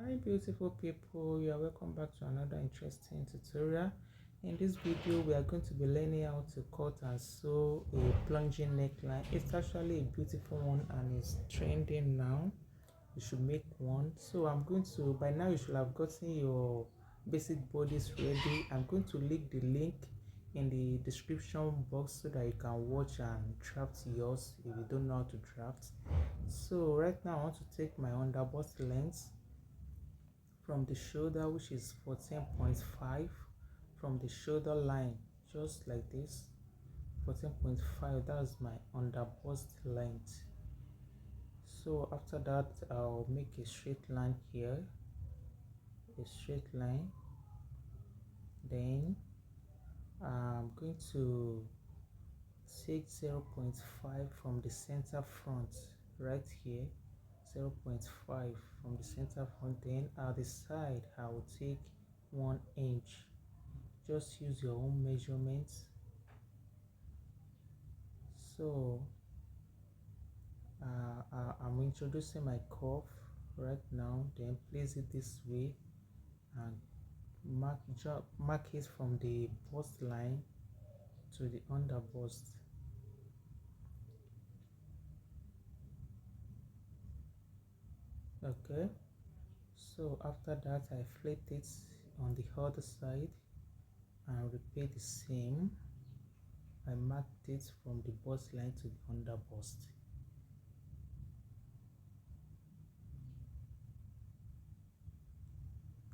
Hi beautiful people, you are welcome back to another interesting tutorial. In this video we are going to be learning how to cut and sew a plunging neckline. It's actually a beautiful one and it's trending now. You should make one. So I'm going to, by now you should have gotten your basic bodice ready. I'm going to leave the link in the description box so that you can watch and draft yours if you don't know how to draft. So right now I want to take my underbust length from the shoulder, which is 14.5, from the shoulder line, just like this. 14.5, that's my underbust length. So after that I'll make a straight line here, a straight line. Then I'm going to take 0.5 from the center front right here, 0.5 from the center front. Then at the side I will take 1 inch. Just use your own measurements. So I'm introducing my curve right now. Then place it this way and mark it from the bust line to the under bust. Okay, so after that I flip it on the other side and repeat the same. I marked it from the bust line to the under bust.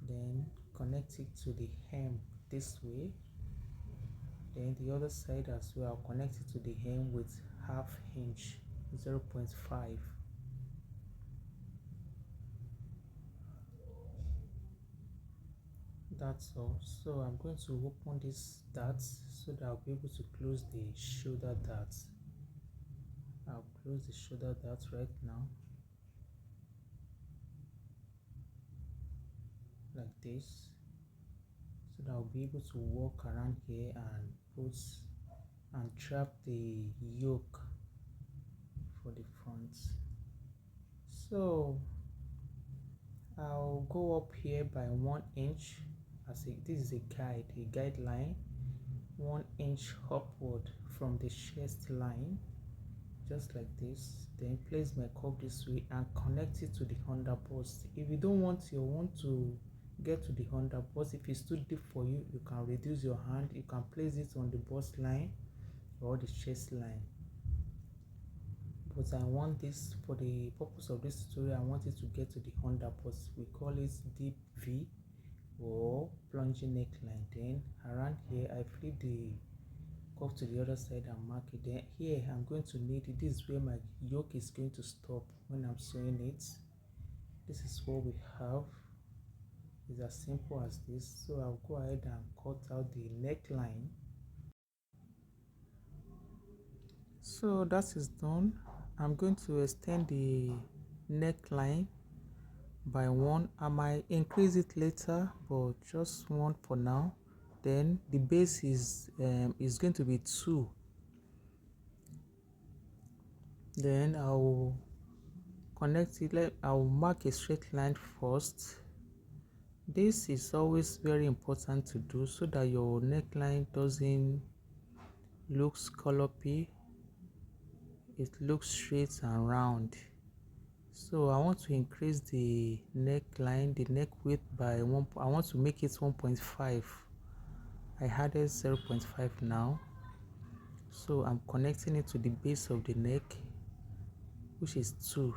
Then connect it to the hem this way. Then the other side as well, I'll connect it to the hem with half inch, 0.5. That's all. So I'm going to open this dart so that I'll be able to close the shoulder dart. I'll close the shoulder dart right now, like this, so that I'll be able to walk around here and put and trap the yoke for the front. So I'll go up here by 1 inch. This is a guideline, 1 inch upward from the chest line, just like this. Then place my curve this way and connect it to the under bust. If you don't want your one to get to the under bust, if it's too deep for you, you can reduce your hand. You can place it on the bust line or the chest line. But I want this, for the purpose of this tutorial, I want it to get to the under bust. We call it deep V or plunging neckline. Then around here I flip the curve to the other side and mark it. Then here I'm going to need it. This is where my yoke is going to stop when I'm sewing it. This is what we have. It's as simple as this. So I'll go ahead and cut out the neckline. So that is done. I'm going to extend the neckline by 1. I might increase it later, but just 1 for now. Then the base is going to be 2. Then I'll connect it. I'll mark a straight line first. This is always very important to do so that your neckline doesn't look scallopy. It looks straight and round. So I want to increase the neckline, the neck width by 1. I want to make it 1.5. I added 0.5 now. So I'm connecting it to the base of the neck, which is 2.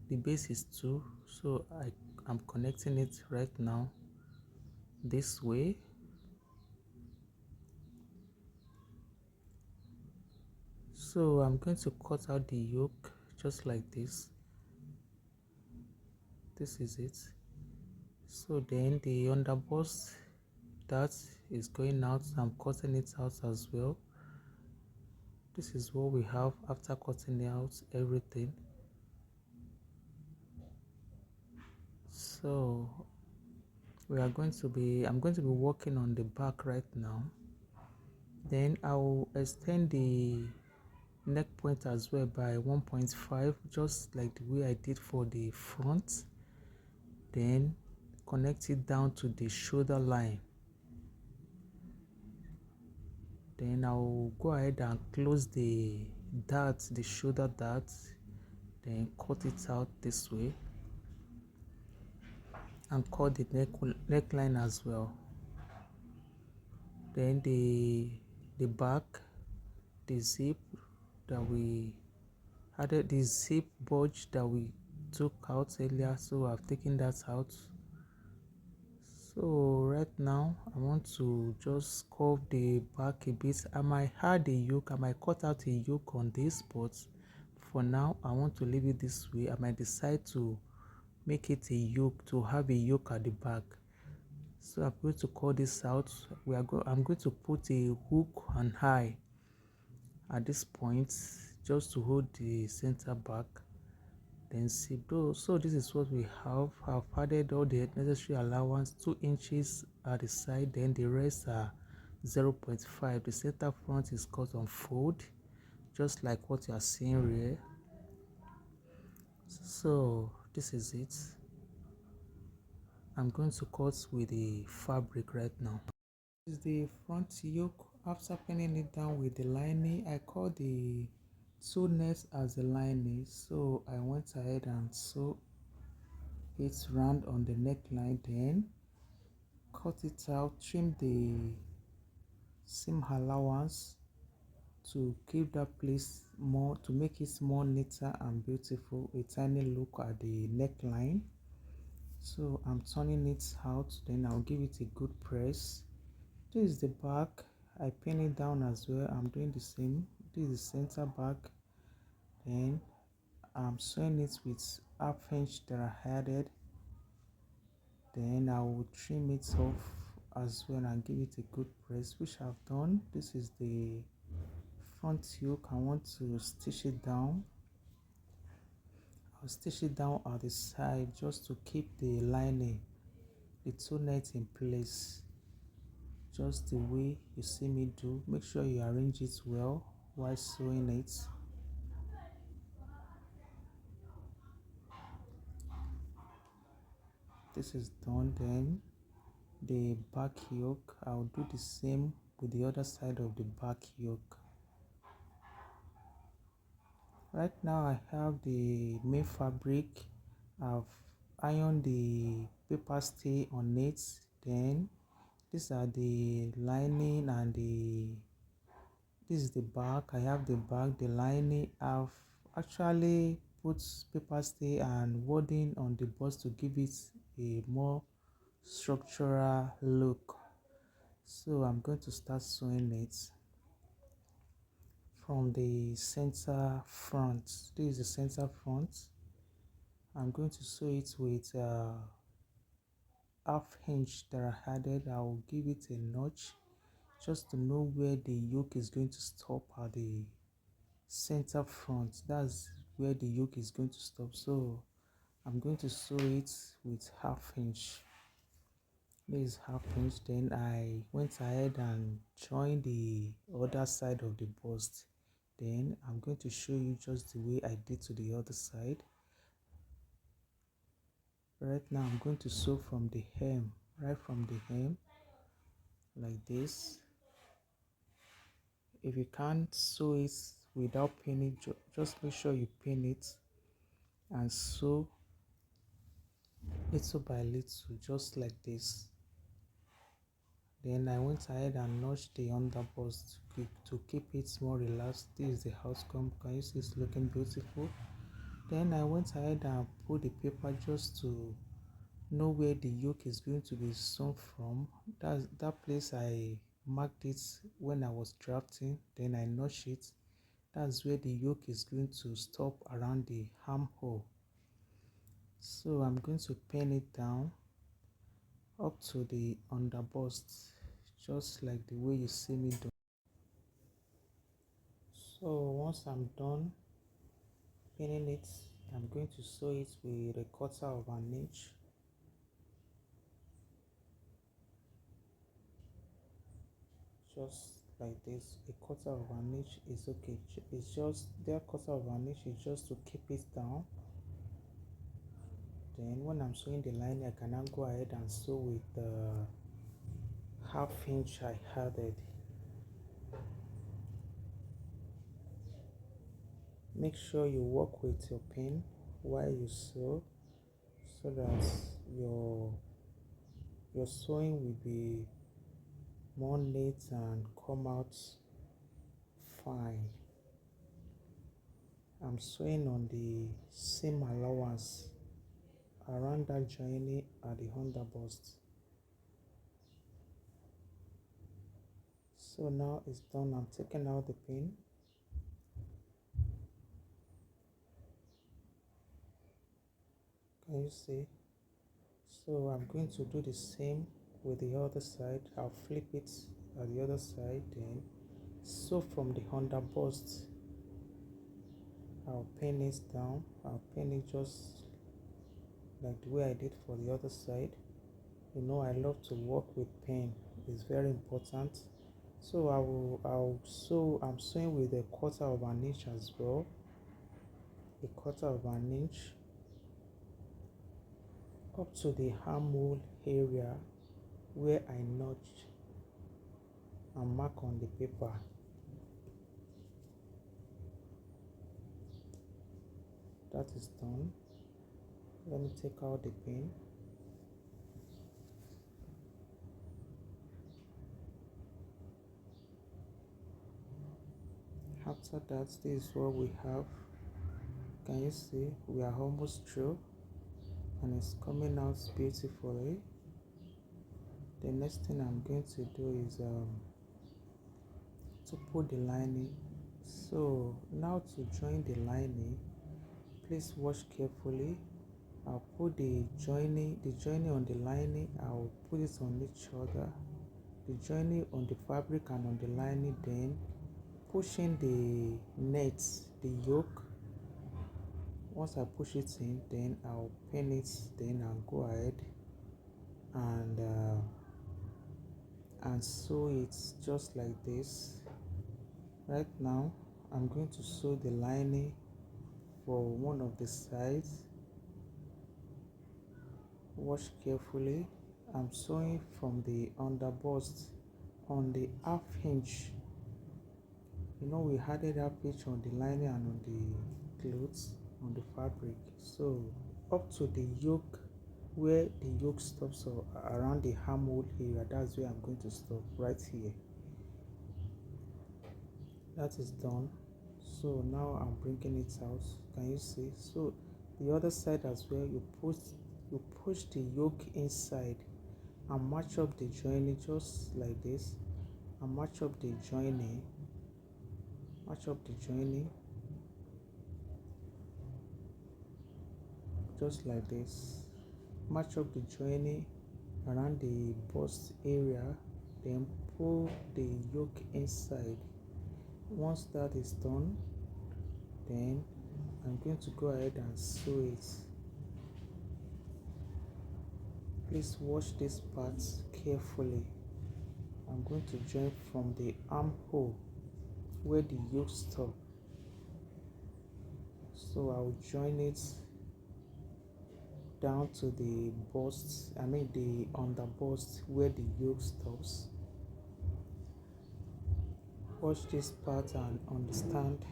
The base is 2. So I'm connecting it right now this way. So I'm going to cut out the yoke just like this. This is it. So then the underbust, that is going out. I'm cutting it out as well. This is what we have after cutting out everything. So I'm going to be working on the back right now. Then I will extend the neck point as well by 1.5, just like the way I did for the front. then connect it down to the shoulder line. Then I'll go ahead and close the dart, the shoulder dart, then cut it out this way and cut the neckline as well. Then the back, the zip that we added, the zip bulge that we took out earlier, so I've taken that out. So right now I want to just curve the back a bit. I might add a yoke, I might cut out a yoke on this, but for now I want to leave it this way. I might decide to make it a yoke, to have a yoke at the back. So I'm going to cut this out. I'm going to put a hook and eye at this point just to hold the center back, then zip those. So this is what we have. I've added all the necessary allowance, 2 inches at the side, then the rest are 0.5. The center front is cut on fold, just like what you are seeing here. So this is it. I'm going to cut with the fabric right now. This is the front yoke. After pinning it down with the lining, I call the sew net as the lining, so I went ahead and sew it round on the neckline, then cut it out, trim the seam allowance to give that place more, to make it more neater and beautiful, a tiny look at the neckline. So I'm turning it out, then I'll give it a good press. This is the back. I pin it down as well. I'm doing the same. This is the center back. Then I'm sewing it with half inch that I added. Then I will trim it off as well and give it a good press, which I've done. This is the front yoke. I want to stitch it down. I'll stitch it down at the side just to keep the lining, the two net in place, just the way you see me do. Make sure you arrange it well while sewing it. This is done. Then the back yoke, I'll do the same with the other side of the back yoke. Right now I have the main fabric. I've ironed the paper stay on it. Then these are the lining and this is the back. I have the back, the lining. I've actually put paper stay and wording on the bust to give it a more structural look. So I'm going to start sewing it from the center front. This is the center front. I'm going to sew it with half inch that I added. I will give it a notch just to know where the yoke is going to stop at the center front. That's where the yoke is going to stop. So I'm going to sew it with half inch. This is half inch. Then I went ahead and joined the other side of the bust. Then I'm going to show you just the way I did to the other side. Right now I'm going to sew from the hem, right from the hem, like this. If you can't sew it without pinning, just make sure you pin it and sew little by little, just like this. Then I went ahead and notched the underbust to keep it more relaxed. This is the outcome. Can you see it's looking beautiful? Then I went ahead and put the paper just to know where the yoke is going to be sewn from. That place I marked it when I was drafting. Then I notched it. That's where the yoke is going to stop around the armhole. So I'm going to pin it down up to the underbust, just like the way you see me do. So once I'm done pinning it, I'm going to sew it with a 1/4 of an inch. Just like this, a 1/4 of an inch is okay. It's just that 1/4 of an inch is just to keep it down. Then when I'm sewing the lining, I can now go ahead and sew with the half inch I added. Make sure you work with your pin while you sew so that your sewing will be more neat and come out fine. I'm sewing on the seam allowance around that joining at the under bust. So now it's done. I'm taking out the pin. Can you see? So I'm going to do the same with the other side. I'll flip it at the other side, then sew from the under bust. I'll pin it down. I'll pin it just like the way I did for the other side. You know, I love to work with pin. It's very important. So I'm sewing with a quarter of an inch as well. A quarter of an inch up to the armhole area where I notch and mark on the paper. That is done. Let me take out the pin. After that, this is what we have. Can you see? We are almost through and it's coming out beautifully. The next thing I'm going to do is to put the lining. So now to join the lining, please watch carefully. I'll put the joining on the lining. I'll put it on each other. The joining on the fabric and on the lining, then pushing the net, the yoke. Once I push it in, then I'll pin it. Then I'll go ahead and sew it just like this. Right now, I'm going to sew the lining for one of the sides. Watch carefully. I'm sewing from the under bust on the half inch. You know, we added half inch on the lining and on the clothes, on the fabric. So up to the yoke, where the yoke stops, or around the armhole area, that's where I'm going to stop, right here. That is done. So now I'm bringing it out. Can you see? So the other side as well, you push the yoke inside and match up the joining just like this, and match up the joining just like this. Match up the joining around the bust area, then pull the yoke inside. Once that is done, then I'm going to go ahead and sew it. Please watch this part carefully. I'm going to join from the armhole where the yoke stops. So I'll join it down to the bust, the under bust where the yoke stops. Watch this part and understand.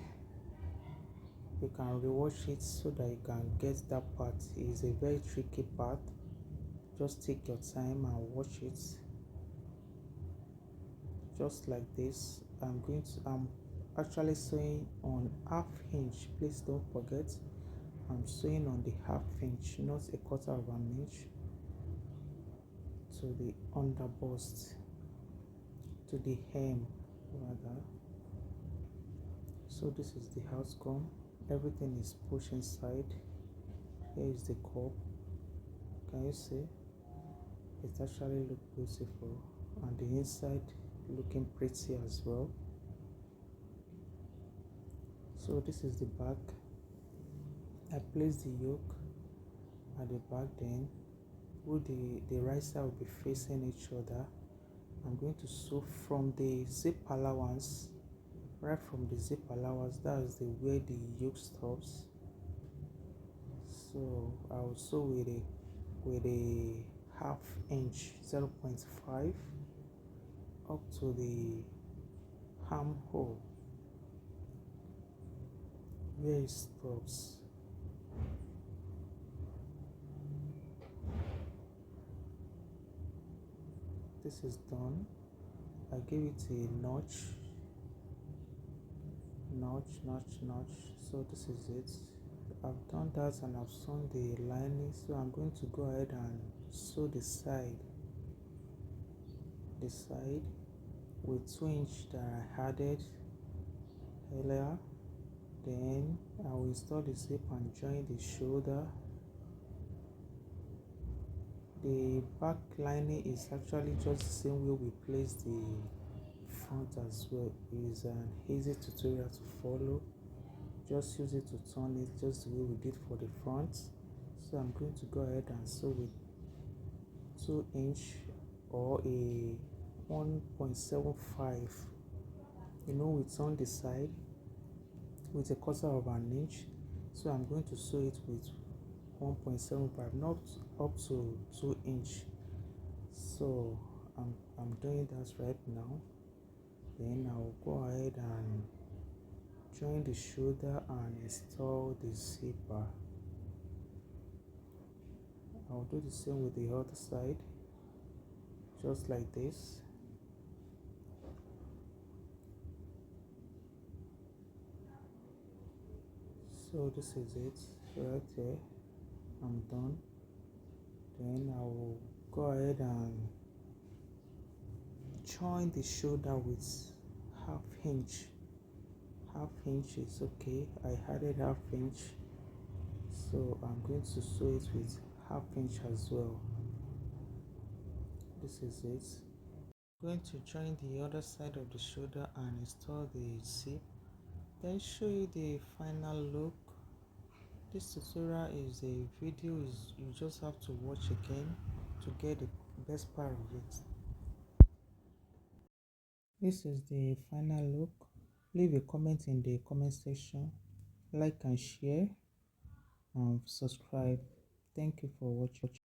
You can rewatch it so that you can get that part. It is a very tricky part. Just take your time and watch it. Just like this. I'm actually sewing on half inch. Please don't forget, I'm sewing on the half inch, not a quarter of an inch, to the under bust, to the hem rather. So this is the outcome. Everything is pushed inside. Here is the cup. Can you see? It actually looks beautiful, and the inside looking pretty as well. So this is the back. I place the yoke at the back, then the right side will be facing each other. I'm going to sew from the zip allowance, right from the zip allowance, that's the where the yoke stops. So I'll sew with a half inch 0.5 up to the armhole where it stops. This is done. I give it a notch. So this is it. I've done that and I've sewn the lining, so I'm going to go ahead and sew the side with 2" that I added earlier. Then I will install the zip and join the shoulder. The back lining is actually just the same way we place the front as well. It is an easy tutorial to follow. Just use it to turn it just the way we did for the front. So I'm going to go ahead and sew with 2" or a 1.75. We turn the side with a 1/4". So I'm going to sew it with 1.75, not up to 2". So I'm doing that right now. Then I'll go ahead and join the shoulder and install the zipper. I'll do the same with the other side, just like this. So this is it right there. I'm done. Then I will go ahead and join the shoulder with half inch. Half inch is okay. I added half inch, so I'm going to sew it with half inch as well. This is it. I'm going to join the other side of the shoulder and install the zip, then show you the final look. This tutorial is a video, you just have to watch again to get the best part of it. This is the final look. Leave a comment in the comment section, like and share, and subscribe. Thank you for watching.